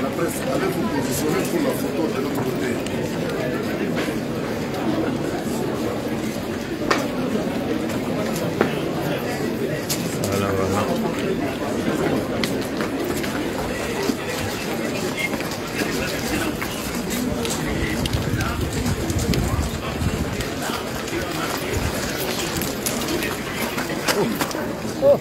La presse, allez vous positionner pour la photo de l'autre côté. Voilà, voilà. Oh.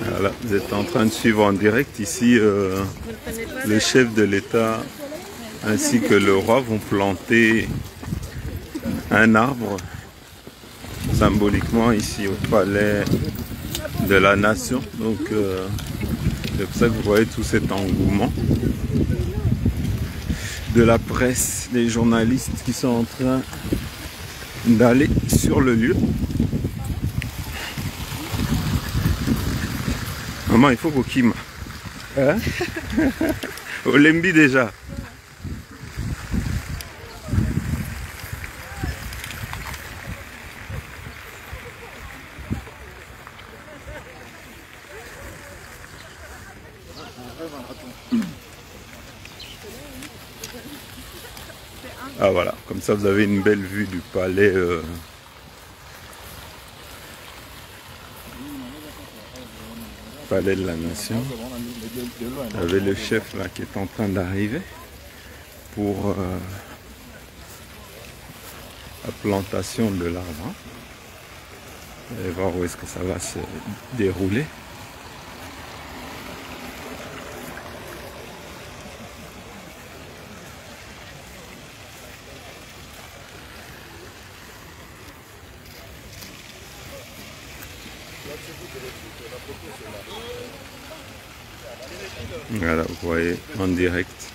Voilà, vous êtes en train de suivre en direct ici le chef de l'État ainsi que le roi vont planter un arbre symboliquement ici au palais de la nation. Donc c'est pour ça que vous voyez tout cet engouement de la presse, des journalistes qui sont en train d'aller sur le lieu. Maman, il faut qu'on kime. Hein? Au Lembi déjà. Ah voilà, comme ça vous avez une belle vue du palais. Palais de la Nation. Vous avez le chef là qui est en train d'arriver pour la plantation de l'arbre. Vous allez voir où est-ce que ça va se dérouler. Voilà, vous voyez en direct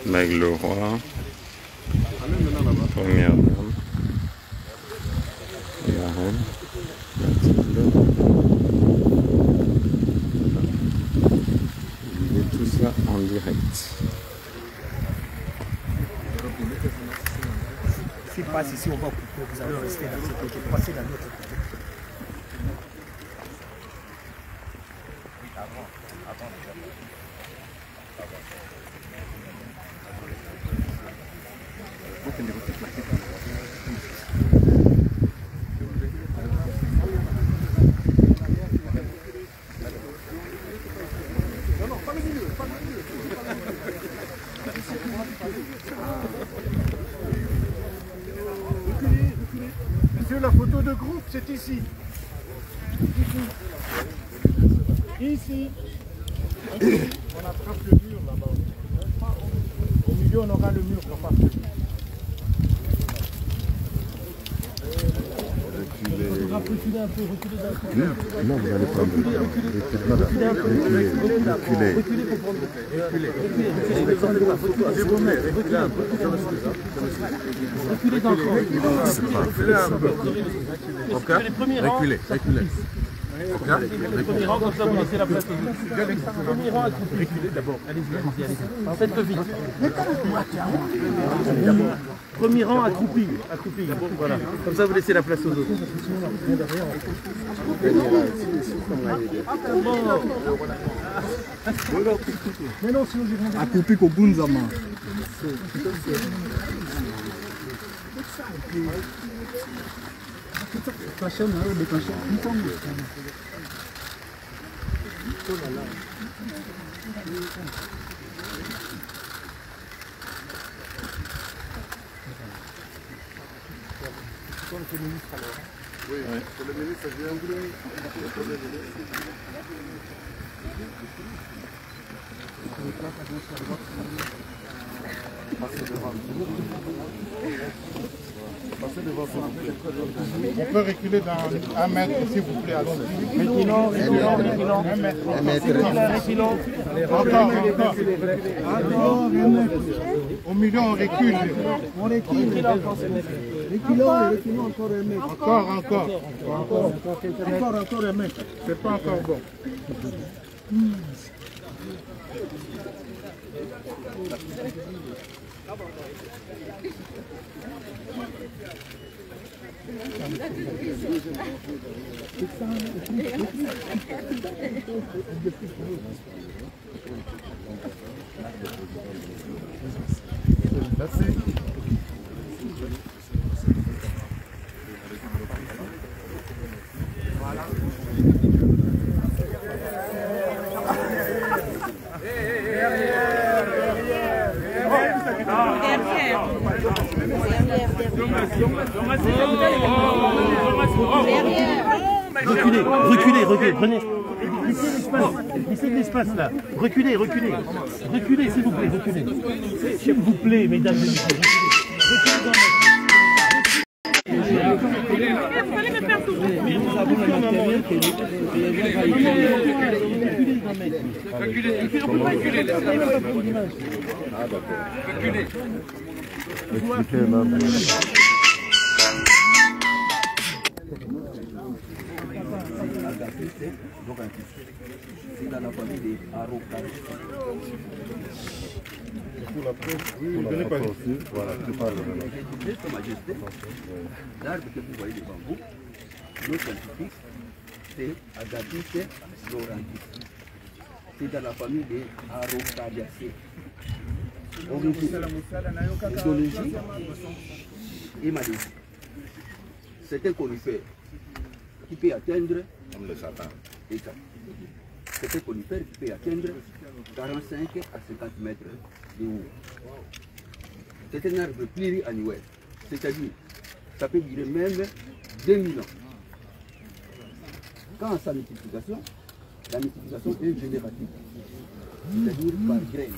avec le roi, première dame, la reine, et tout ça en direct. S'il passe ici, on va couper, vous allez rester dans ce côté, passer dans l'autre côté. Monsieur, la photo de groupe, c'est ici. Ici. On attrape le mur là-bas. Au milieu, on aura le mur pour passer. Reculez un peu, reculez d'un peu. Non, vous allez prendre le temps. Reculez un peu. Reculez pour prendre le temps. Reculez. Reculez un peu. Reculez encore. C'est parfait. Reculez. Le premier rang, comme ça vous laissez la place aux autres. Premier rang accroupi. Reculez d'abord. Allez-y. Faites vite. Premier rang accroupi. Voilà. Comme ça vous laissez la place aux autres. Mais non, sinon je vais accroupi au Bunzama. Oui, le ministre vient. On peut reculer dans 1 mètre, s'il vous plaît. Reculons. 1 mètre. Reculons. Encore. Au milieu, on recule. On recule. Reculons encore 1 mètre. Encore 1 mètre. C'est pas encore bon. Merci. Reculez, prenez. Laissez de l'espace là. Reculez, s'il vous plaît, reculez. S'il vous plaît, mesdames et messieurs, C'est dans la famille des Araucariens. Voilà, tu parles. Sa Majesté, l'arbre que vous voyez, le bambou, le scientifique, c'est Agathis laurentis. C'est dans la famille des Araucariacées. Origine, et Malaisie. C'est un conifère qui peut atteindre Comme le Satan. C'est un conifère qui peut atteindre 45 à 50 mètres de haut. C'est un arbre pluriannuel, c'est-à-dire ça peut durer même 2000 ans. Quand à sa multiplication, la multiplication est générative, c'est-à-dire par graines.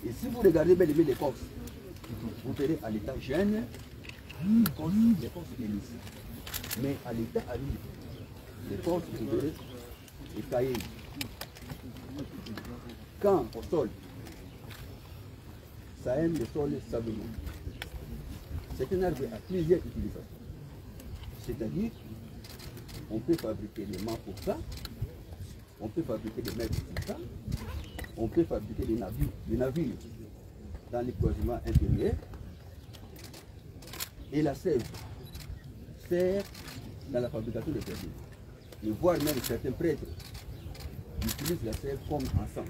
Et si vous regardez bien l'écorce, vous verrez à l'état jeune, l'écorce est lisse. Mais à l'état aride, l'écorce, vous verrez, est taillée. Quand au sol, ça aime le sol sablonneux. C'est un arbre à plusieurs utilisations. C'est-à-dire, on peut fabriquer des mâts pour ça, on peut fabriquer des mètres pour ça, on peut fabriquer des navires dans les croisements intérieurs. Et la sève sert dans la fabrication de perfumes. Et voire même certains prêtres utilisent la sève comme encens.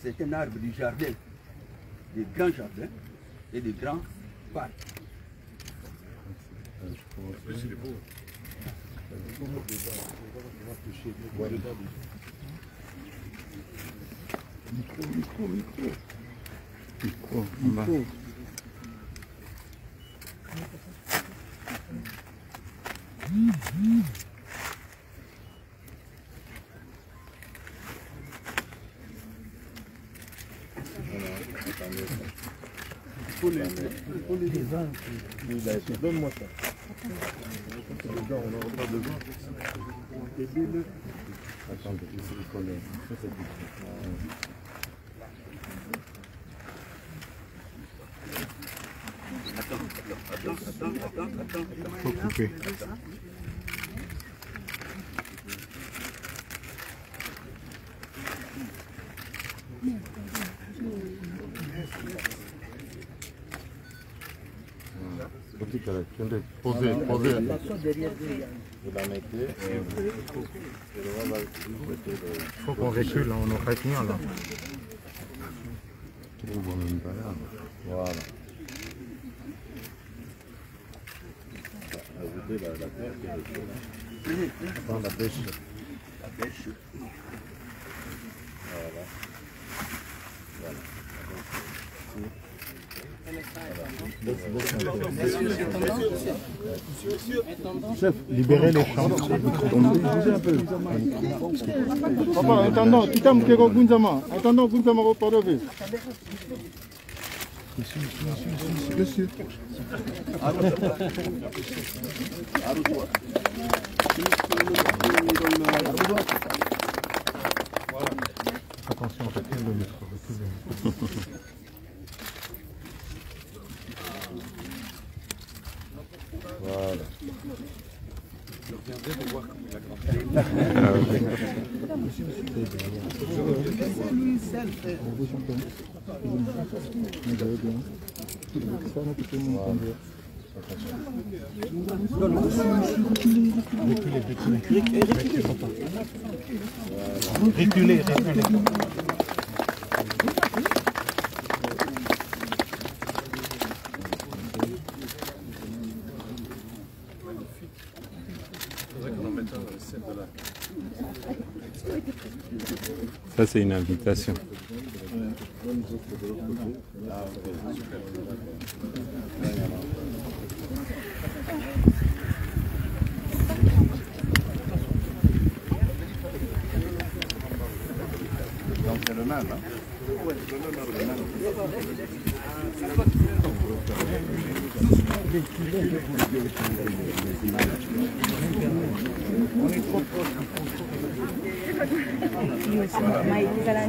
C'est un arbre du jardin, des grands jardins et des grands parcs. Donne-moi ça. Faut couper. Posez. Faut qu'on recule, on aurait fini là. Voilà. Ajoutez la terre qui est dans la bêche. La bêche. Voilà. Chef, libérez les champs. Bougez un peu. Papa, attendons, tu t'aimes que Gunzama. Attendons, Gunzama va parler. Monsieur. Attention, recule le micro, recule le micro. Voilà. Reculez. Ça, c'est une invitation. Donc c'est le même, hein?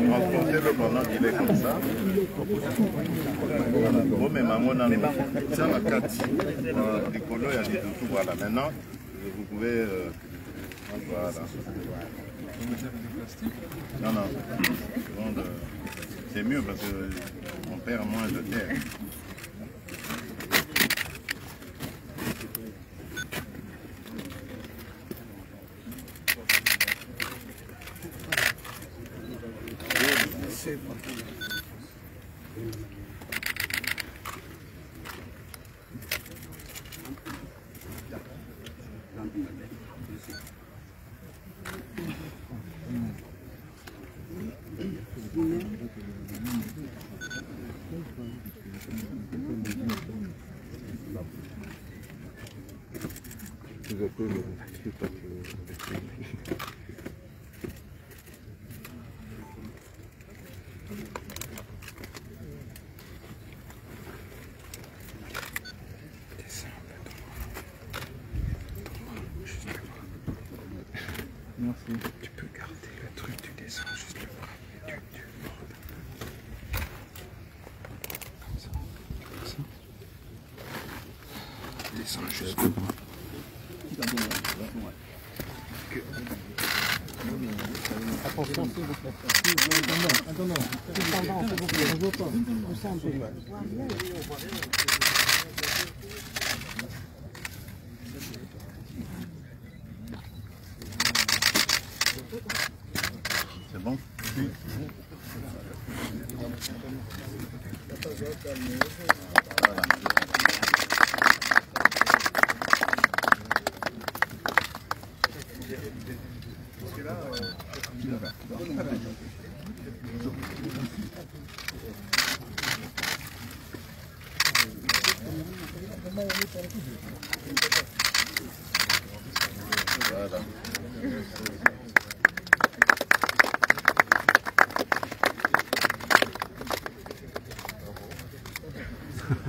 Transportez-le pendant qu'il est comme ça. Voilà. Bon, mais maman, on a ça la 4. Les colos, il y a des tout. Voilà. Maintenant, vous pouvez. Voilà. Non. C'est mieux parce qu'on perd moins de terre. Merci. Tu peux garder le truc, tu descends juste le bras. Tu bordes. Comme ça. Descends juste le bras. Attention, s'il vous plaît. Attends. S'il vous plaît, je veux pas. Poussez un peu. C'est bon? Oui. Voilà.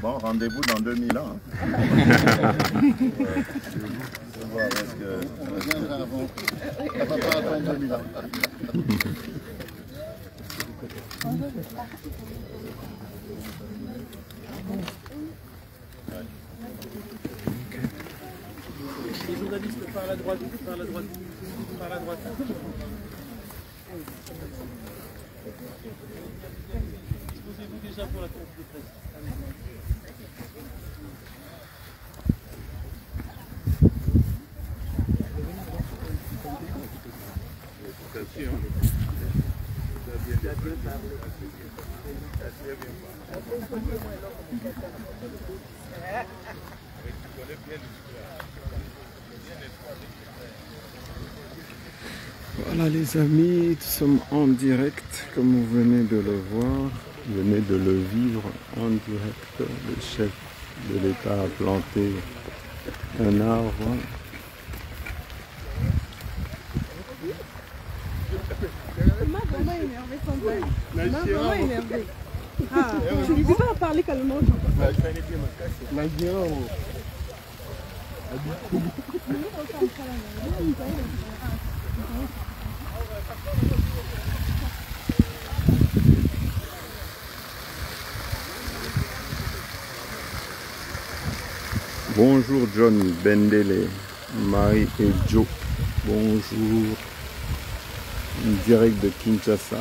Bon, rendez-vous dans 2000 ans. On va voir parce que on reviendra avant. On va pas attendre 2000 ans. Les journalistes par la droite. Exposez-vous déjà pour la conférence de presse. Voilà les amis, nous sommes en direct, comme vous venez de le voir, vous venez de le vivre en direct. Le chef de l'État a planté un arbre. M'a vraiment énervé son bail. M'a vraiment énervé. Ah, tu ne peux pas parler calmement. Bonjour John Bendele, Marie et Joe. Bonjour. Direct de Kinshasa.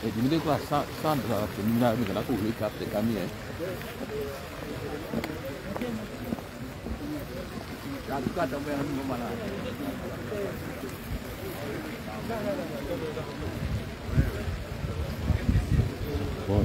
Et diminuer quoi, sans terminer avec la cour, le cap de camion. En tout cas, tu as un moment là. Voilà.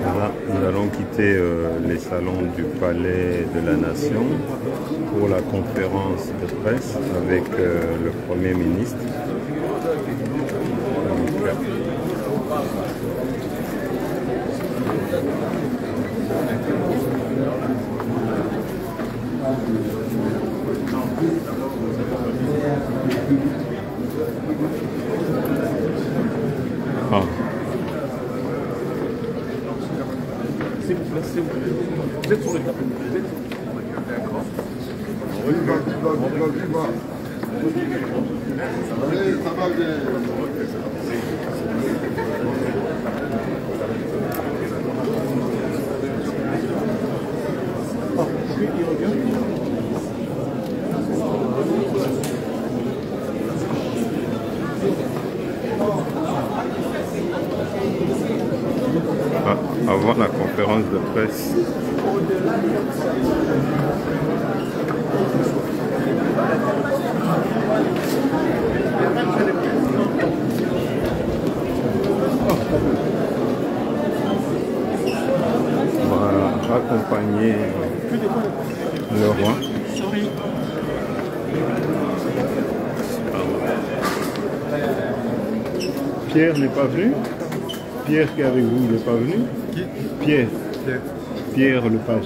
Voilà, nous allons quitter les salons du Palais de la Nation pour la conférence de presse avec le Premier ministre. Ah. Vous êtes sur le cap. Avant la conférence de presse. On va accompagner le roi. Pierre n'est pas venu? Pierre qui est avec vous n'est pas venu? Qui? Pierre. Pierre le page.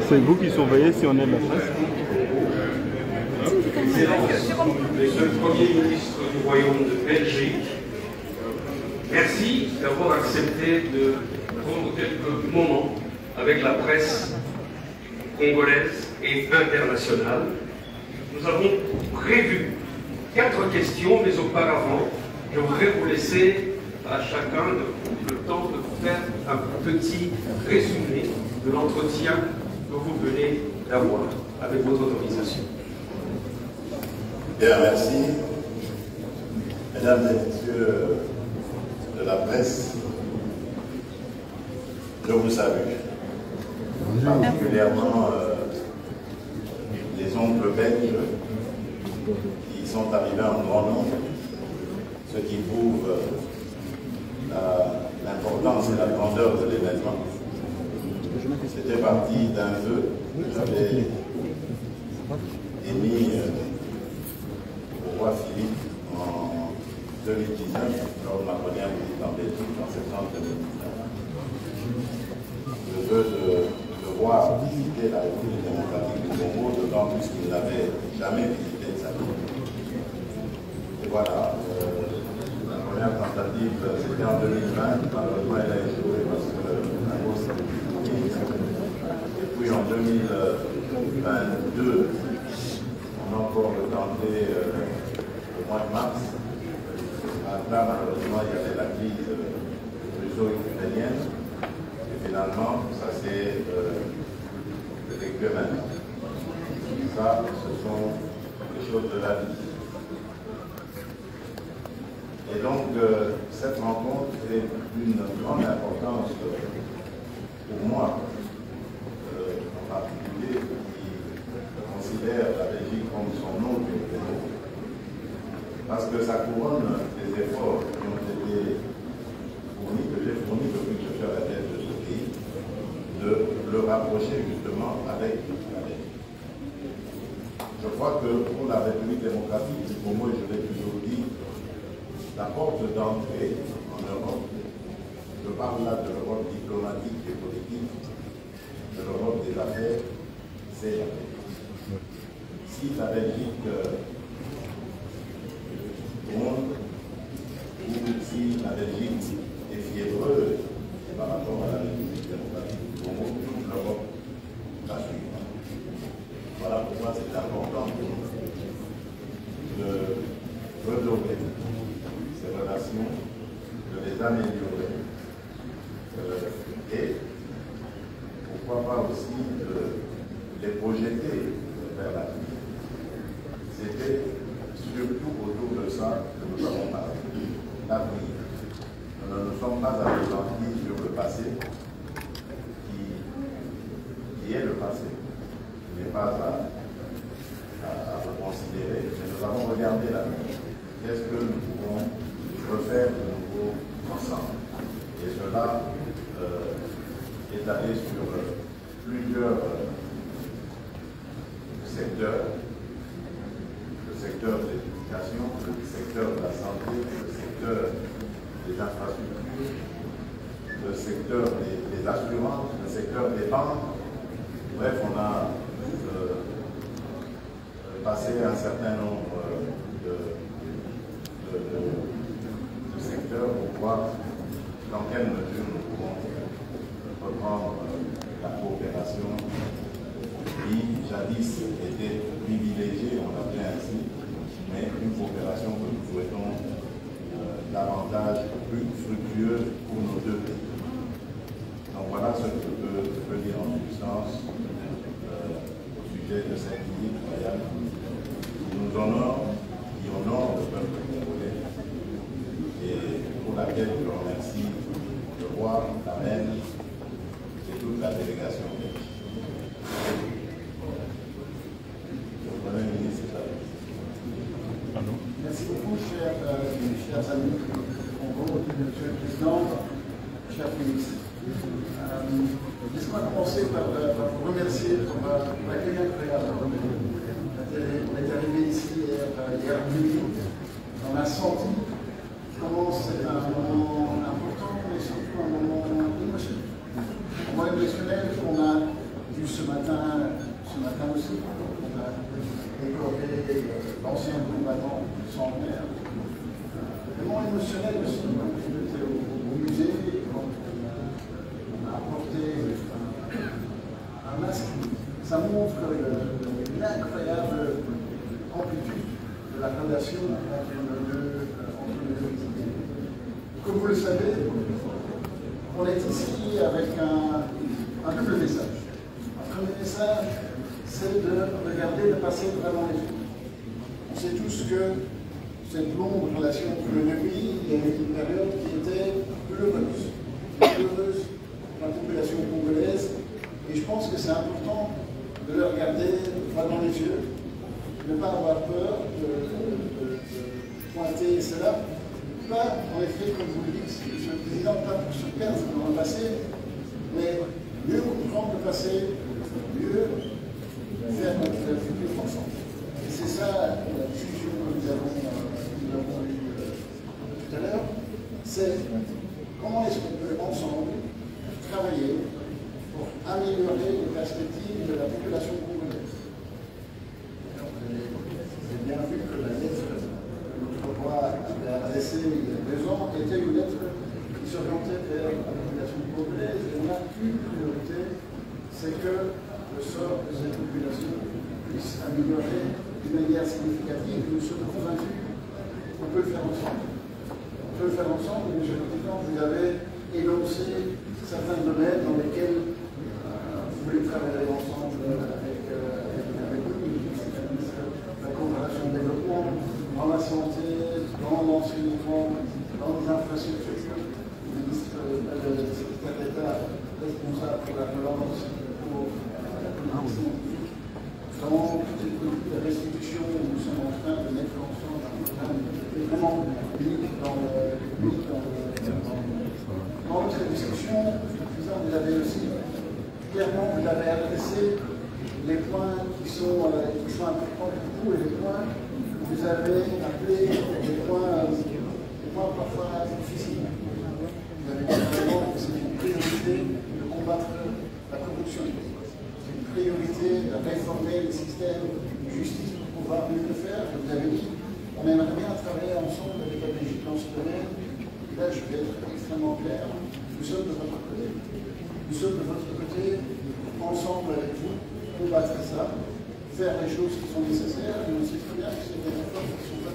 C'est vous qui surveillez si on est de la presse? Monsieur le Premier ministre du Royaume de Belgique, merci d'avoir accepté de prendre quelques moments avec la presse congolaise et internationale. Nous avons prévu 4 questions, mais auparavant, je voudrais vous laisser à chacun le temps de faire un petit résumé de l'entretien que vous venez d'avoir, avec votre autorisation. Bien, merci. Mesdames et messieurs de la presse, je vous salue. Particulièrement les oncles belges qui sont arrivés en grand nombre, ce qui prouve l'importance et la grandeur de l'événement. C'était parti d'un vœu que j'avais émis au roi Philippe en 2019, lors de ma première visite en Belgique en septembre 2019. Le vœu de voir visiter la République démocratique du Congo, d'autant plus qu'il n'avait jamais visité de sa vie. Et voilà, la première tentative, c'était en 2020, malheureusement elle a échoué parce que la grosse crise. Et puis en 2022, on a encore tenté le mois de mars. Là, malheureusement, il y avait la crise russo-ukrainienne. Et finalement, ça s'est effectué maintenant. Ça, ce sont les choses de la vie. Et donc, cette rencontre est d'une grande importance pour moi, en particulier, qui considère la Belgique comme son nom du Congo, parce que ça couronne des efforts qui ont été fournis, que j'ai fournis depuis que je suis à la tête de ce pays, de le rapprocher justement avec la Belgique. Je crois que pour la République démocratique du Congo, je l'ai toujours dit, la porte d'entrée en Europe, je parle là de l'Europe diplomatique et politique, de l'Europe des affaires, c'est la Belgique. Si la Belgique gronde, ou si la Belgique est fiévreuse par rapport à la République démocratique du Congo, toute l'Europe la suit. Voilà pourquoi c'est important pour nous de redorer ces relations, de les améliorer et pourquoi pas aussi de les projeter vers l'avenir. C'était surtout autour de ça que nous avons parlé, l'avenir. Nous ne nous sommes pas appesantis sur le passé, qui est le passé, qui n'est pas à reconsidérer, mais nous avons regardé l'avenir. Qu'est-ce que nous pouvons refaire de nouveau ensemble? Et cela est allé sur plusieurs secteurs. Le secteur de l'éducation, le secteur de la santé, le secteur des infrastructures, le secteur des assurances, le secteur des banques. Bref, on a passé un certain nombre de secteurs pour voir dans quelle mesure nous pouvons reprendre la coopération qui jadis était privilégiée, on l'appelait ainsi, mais une coopération que nous souhaitons davantage plus fructueuse pour nos deux pays. Donc voilà ce que je peux dire en substance au sujet de cette visite royale qui nous honore, qui honore le peuple congolais et pour laquelle je remercie le roi, la reine et toute la délégation. Merci beaucoup, chers amis du Congo, Monsieur le Président, cher ministre. Laissez-moi commencer par vous remercier pour l'accueil incroyable. On est arrivé ici hier midi. On a senti comment c'est un moment important, mais surtout un moment émotionnel. émotionnel qu'on a vu ce matin aussi. On a décoré l'ancien combattant centenaire. Vraiment émotionnel aussi. On était au musée, on a apporté un masque. Ça montre l'incroyable amplitude de la relation entre nos deux entités. Comme vous le savez, on est ici avec un double message. Un premier message, c'est de regarder le passé vraiment les yeux. On sait tous que cette longue relation entre les deux pays, il y a une période qui était douloureuse pour la population congolaise. Et je pense que c'est important de le regarder droit dans les yeux, de ne pas avoir peur de pointer cela. Pas, en effet, comme vous le dites, Monsieur le Président, pas pour se perdre dans le passé, mais mieux comprendre le passé, mieux faire notre futur ensemble. Et c'est ça la discussion que nous avons eue tout à l'heure, c'est comment est-ce qu'on peut ensemble travailler pour améliorer les perspectives de la population congolaise. Vous avez bien vu que la lettre que notre roi avait adressée il y a 2 ans était une lettre qui s'orientait vers la population congolaise. Et on a une priorité, c'est que le sort de cette population puisse améliorer d'une manière significative. Nous sommes convaincus qu'on peut le faire ensemble. On peut le faire ensemble, Monsieur le Président, vous avez énoncé certains domaines dans lesquels vous voulez travailler ensemble avec nous, la coopération de développement, dans la santé, dans l'enseignement, dans les infrastructures. Le secrétaire d'État responsable pour la relance, pour la politique scientifique, dans toutes les restitutions où nous sommes en train de mettre ensemble un programme vraiment unique dans votre discussion. Vous avez aussi clairement, vous avez adressé les points qui sont importants pour vous et les points que vous avez appelés des points parfois difficiles. Vous avez dit vraiment que c'est une priorité de combattre la corruption. C'est une priorité de réformer le système de justice pour pouvoir mieux le faire. Vous avez dit on aimerait bien travailler ensemble avec la Belgique dans ce domaine. Et là, je vais être extrêmement clair. Nous sommes de votre côté. Nous sommes de votre côté, ensemble avec vous, combattre ça, faire les choses qui sont nécessaires. Et on sait très bien que c'est des efforts qui ne sont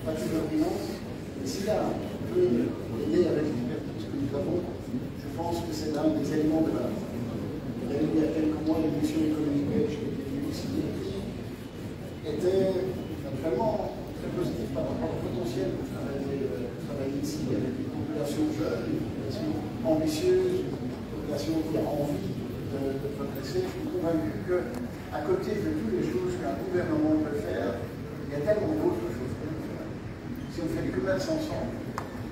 pas toujours immenses. Et si là, on peut aider avec l'expertise que nous avons, je pense que c'est l'un des éléments de base. Il y a quelques mois, l'émission économique belge qui était venue ici était vraiment très positive par rapport au potentiel de travailler ici avec une population jeune, une population ambitieuse, qui a envie de progresser. Je suis convaincu qu'à côté de toutes les choses qu'un gouvernement peut faire, il y a tellement d'autres choses qu'on peut faire. Si on fait du commerce ensemble,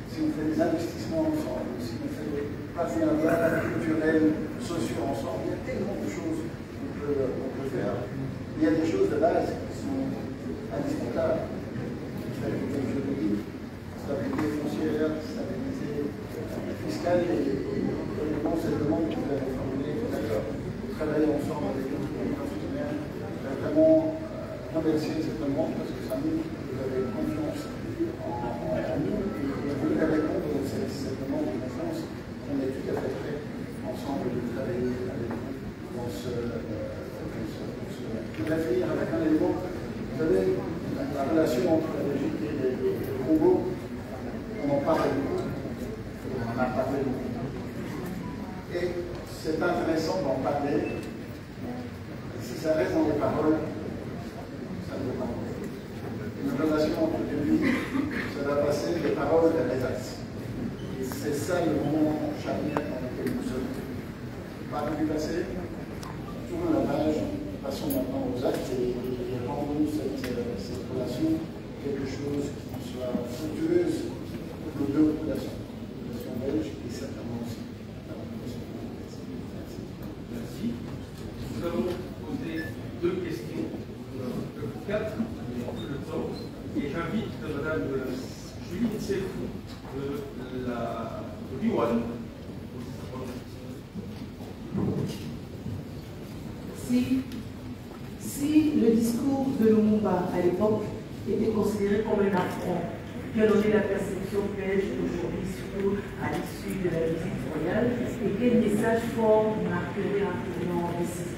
si on fait des investissements ensemble, si on fait des partenariats culturels, sociaux ensemble, il y a tellement de choses qu'on peut faire. Il y a des choses de base qui sont indiscutables. Stabilité juridique, stabilité foncière, stabilité fiscale et cette demande que vous avez formulée tout à l'heure, travailler ensemble avec nos partenaires, vraiment remercier cette demande parce que ça montre que vous avez confiance en nous et vous voulez répondre à cette demande de confiance. On est tout à fait prêts ensemble de travailler avec vous pour réfléchir avec un élément. Vous savez, la relation entre la Belgique et le Congo, on en parle beaucoup, on en a parlé beaucoup. Et c'est intéressant d'en parler. Si ça reste dans les paroles, ça ne veut pas parler. Une relation entre deux pays, ça va passer des paroles vers les actes. Et c'est ça le moment charnière dans lequel nous sommes. Parlons du passé, tournons la page, passons maintenant aux actes et rendons cette relation quelque chose qui soit fructueuse pour nos deux populations, la population belge et certainement aussi. Merci. Nous avons posé 2 questions, 4, le temps, et j'invite Mme Julie Tsefou de la Biwan. si le discours de Lumumba à l'époque était considéré comme un affront, quelle en est la perception belge aujourd'hui, surtout à l'issue de la visite royale, et quel message fort marquerait un tournant décisif?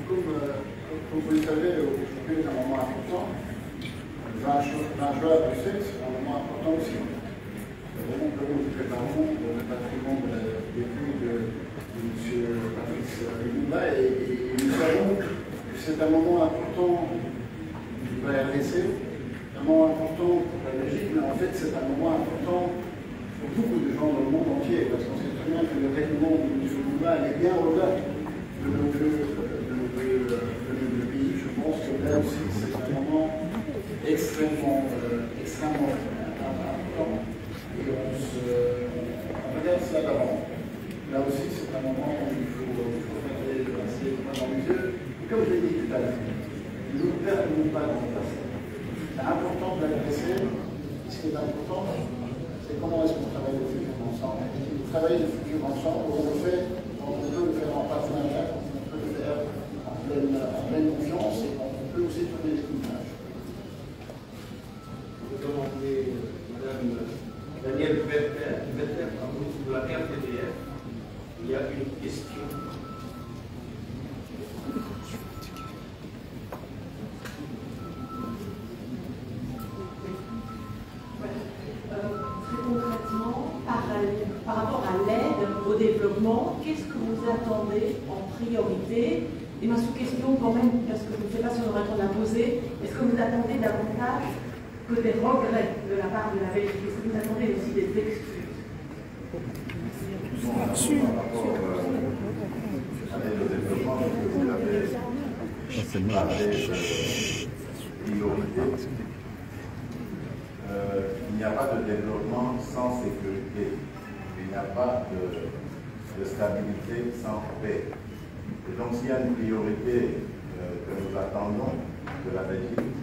Comme vous le savez, aujourd'hui est un moment important. Le 20 juin à Bruxelles, c'est un moment important aussi. Vraiment, comme nous préparons le patrimoine vécu de M. Patrice Lumumba, et nous savons que c'est un moment important pour la RDC, un moment important pour la Belgique, mais en fait c'est un moment important pour beaucoup de gens dans le monde entier, parce qu'on sait très bien que le règlement de M. Lumumba est bien au-delà de nos deux pays. Je pense que là aussi c'est un moment extrêmement important, et on regarde cela d'avant. Là aussi c'est un moment où il faut faire passer le point dans les yeux. Et comme je l'ai dit tout à l'heure, nous ne perdons pas dans le passé. C'est important de l'adresser. Ce qui est important, c'est comment est-ce qu'on travaille le futur ensemble. On travaille le futur ensemble, on le fait, on peut le faire en partenariat, on peut le faire en pleine confiance, et on peut aussi tourner les images. Je vais demander Mme Danielle Vetter, de la RTDF. Il y a une question. Très concrètement, par rapport à l'aide au développement, qu'est-ce que vous attendez en priorité? Et ma sous-question quand même, parce que je ne sais pas si on aura le temps de la poser, est-ce que vous attendez davantage que des regrets de la part de la Belgique? Est-ce que vous attendez aussi des excuses? Avec le développement, vous avez parlé de priorité. Il n'y a pas de développement sans sécurité. Il n'y a pas de stabilité sans paix. Et donc s'il y a une priorité que nous attendons de la Belgique,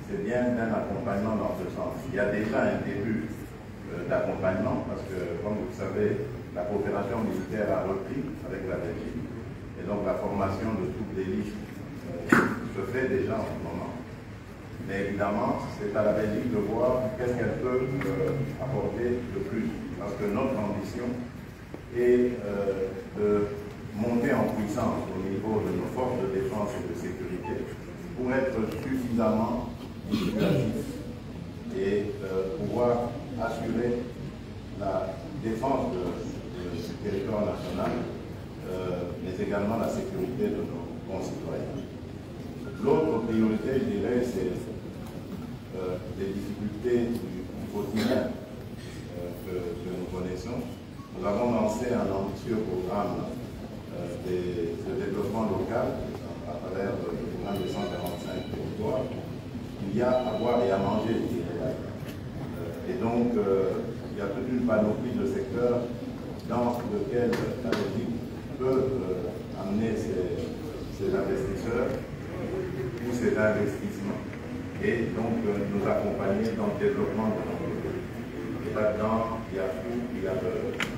c'est bien un accompagnement dans ce sens. Il y a déjà un début d'accompagnement, parce que, comme vous le savez, la coopération militaire a repris avec la Belgique. Et donc la formation de troupes d'élite se fait déjà en ce moment. Mais évidemment, c'est à la Belgique de voir qu'est-ce qu'elle peut apporter de plus. Parce que notre ambition est de monter en puissance au niveau de nos forces de défense et de sécurité pour être suffisamment dissuasifs et pouvoir assurer la défense du territoire national, mais également la sécurité de nos concitoyens. L'autre priorité, je dirais, c'est les difficultés du quotidien que nous connaissons. Nous avons lancé un ambitieux programme de développement local à travers le programme de 145 territoires. Il y a à boire et à manger, je dirais. Et donc, il y a toute une panoplie de secteurs dans lesquels la Belgique peut amener ses investisseurs ou ses investissements. Et donc, nous accompagner dans le développement de notre pays. Et là-dedans, il y a tout, il y a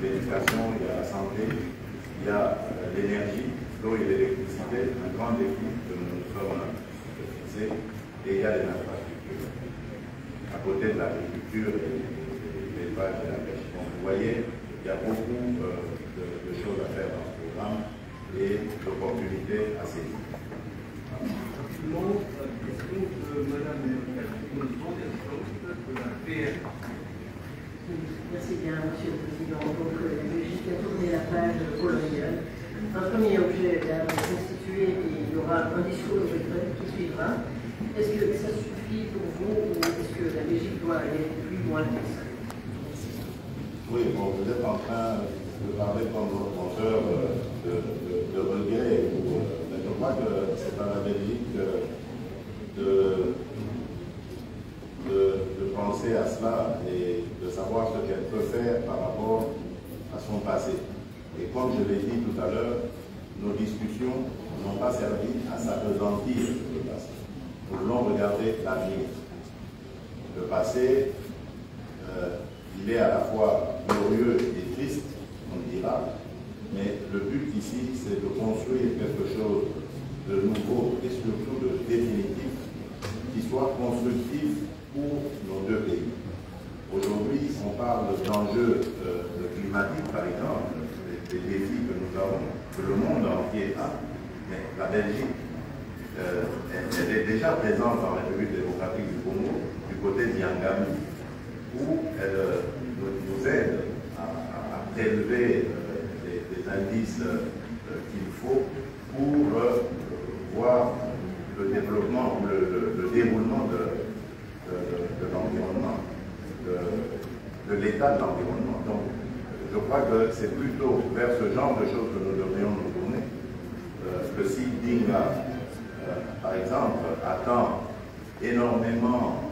l'éducation, il y a la santé, il y a l'énergie, l'eau et l'électricité, un grand défi que nous sommes fixés, et il y a les infrastructures. À côté de l'agriculture et l'élevage et la pêche. Donc vous voyez, il y a beaucoup de choses à faire dans ce programme et d'opportunités à saisir. Rapidement, question de Mme de la PR. Merci bien, Monsieur le Président. Donc, la Belgique a tourné la page coloniale. Un premier objet a constitué et il y aura un discours de regret qui suivra. Est-ce que ça suffit pour vous ou est-ce que la Belgique doit aller plus loin que ça? Oui, bon, vous êtes en train de parler comme reporter de regret. Mais je crois que c'est à la Belgique de penser à cela et de savoir ce qu'elle peut faire par rapport à son passé. Et comme je l'ai dit tout à l'heure, nos discussions n'ont pas servi à s'appesantir le passé. Nous voulons regarder l'avenir. Le passé, il est à la fois glorieux et triste, on dira, mais le but ici, c'est de construire quelque chose de nouveau et surtout de définitif, qui soit constructif pour nos deux pays. Aujourd'hui, on parle d'enjeux climatiques, par exemple, des défis que nous avons, que le monde entier a, mais la Belgique, elle est déjà présente en République démocratique du Congo, du côté d'Yangami, où elle nous aide à prélever les indices qu'il faut pour voir le développement, le déroulement de l'environnement, de l'état de l'environnement. Donc, je crois que c'est plutôt vers ce genre de choses que nous devrions nous tourner. Que si Dinga, par exemple, attend énormément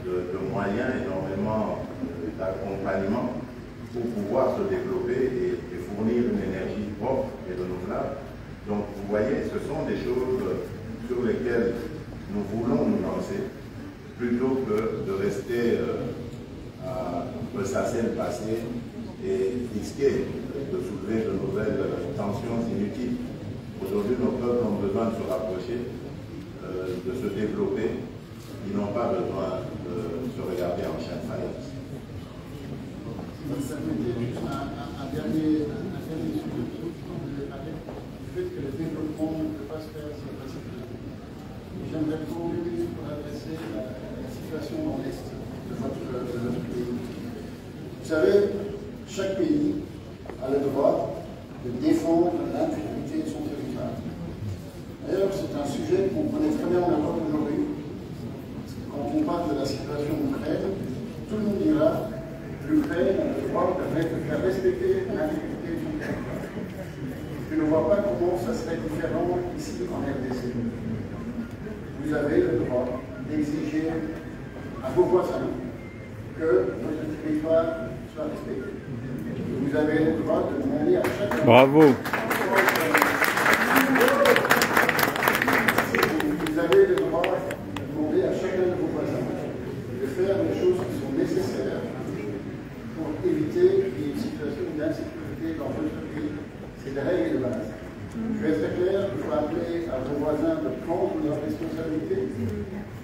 de moyens, énormément d'accompagnement pour pouvoir se développer et fournir une énergie propre et renouvelable. Donc, vous voyez, ce sont des choses sur lesquelles nous voulons nous lancer, plutôt que de rester à ressasser le passé et risquer de soulever de nouvelles tensions inutiles. Aujourd'hui, nos peuples ont besoin de se rapprocher, de se développer. Ils n'ont pas besoin de se regarder en chien de faïence. Un dernier sujet. Le fait que le développement ne peut pas se faire sans facilité. J'aimerais vous adresser la situation dans l'Est de notre pays. Vous savez, chaque pays a le droit de défendre l'intégrité de son territoire. D'ailleurs, c'est un sujet qu'on connaît très bien en Europe aujourd'hui. Quand on parle de la situation d'Ukraine, tout le monde dira l'Ukraine a le droit de faire respecter l'intégrité de son territoire. Je ne vois pas comment ça serait différent ici en RDC. Vous avez le droit d'exiger à vos voisins que votre territoire soit respecté. Vous avez le droit de demander à chacun. Bravo. Vous avez le droit de demander à chacun de vos voisins de faire les choses qui sont nécessaires pour éviter qu'il y ait une situation d'insécurité dans votre pays. C'est des règles de base. Je vais être très clair, il faut appeler à vos voisins de prendre leurs responsabilités.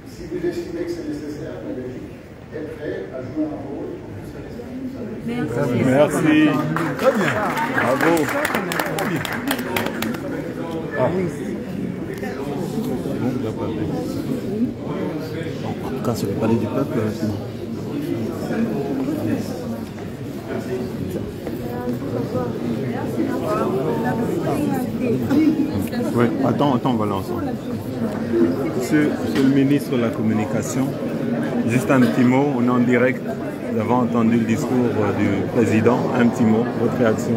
Si vous estimez que c'est nécessaire, la Belgique est prête à jouer un rôle pour que ça reste responsable. Merci. Très bien. Bravo. Ah. Quand c'est le palais du peuple, sinon. Oui, attends, on va lancer. Monsieur le ministre de la Communication, juste un petit mot, on est en direct. Vous avez entendu le discours du président. Un petit mot, votre réaction.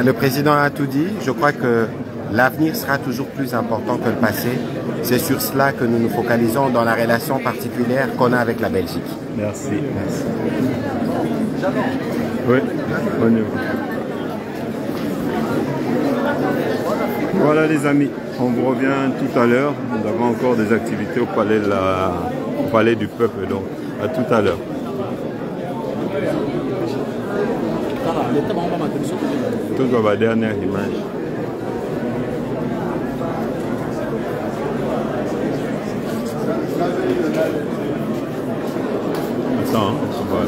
Le président a tout dit. Je crois que l'avenir sera toujours plus important que le passé. C'est sur cela que nous nous focalisons dans la relation particulière qu'on a avec la Belgique. Merci. Merci. Oui, on y va. Voilà les amis, on vous revient tout à l'heure. Nous avons encore des activités au palais du peuple, donc à tout à l'heure. Tout dans la dernière image. Attends, on va...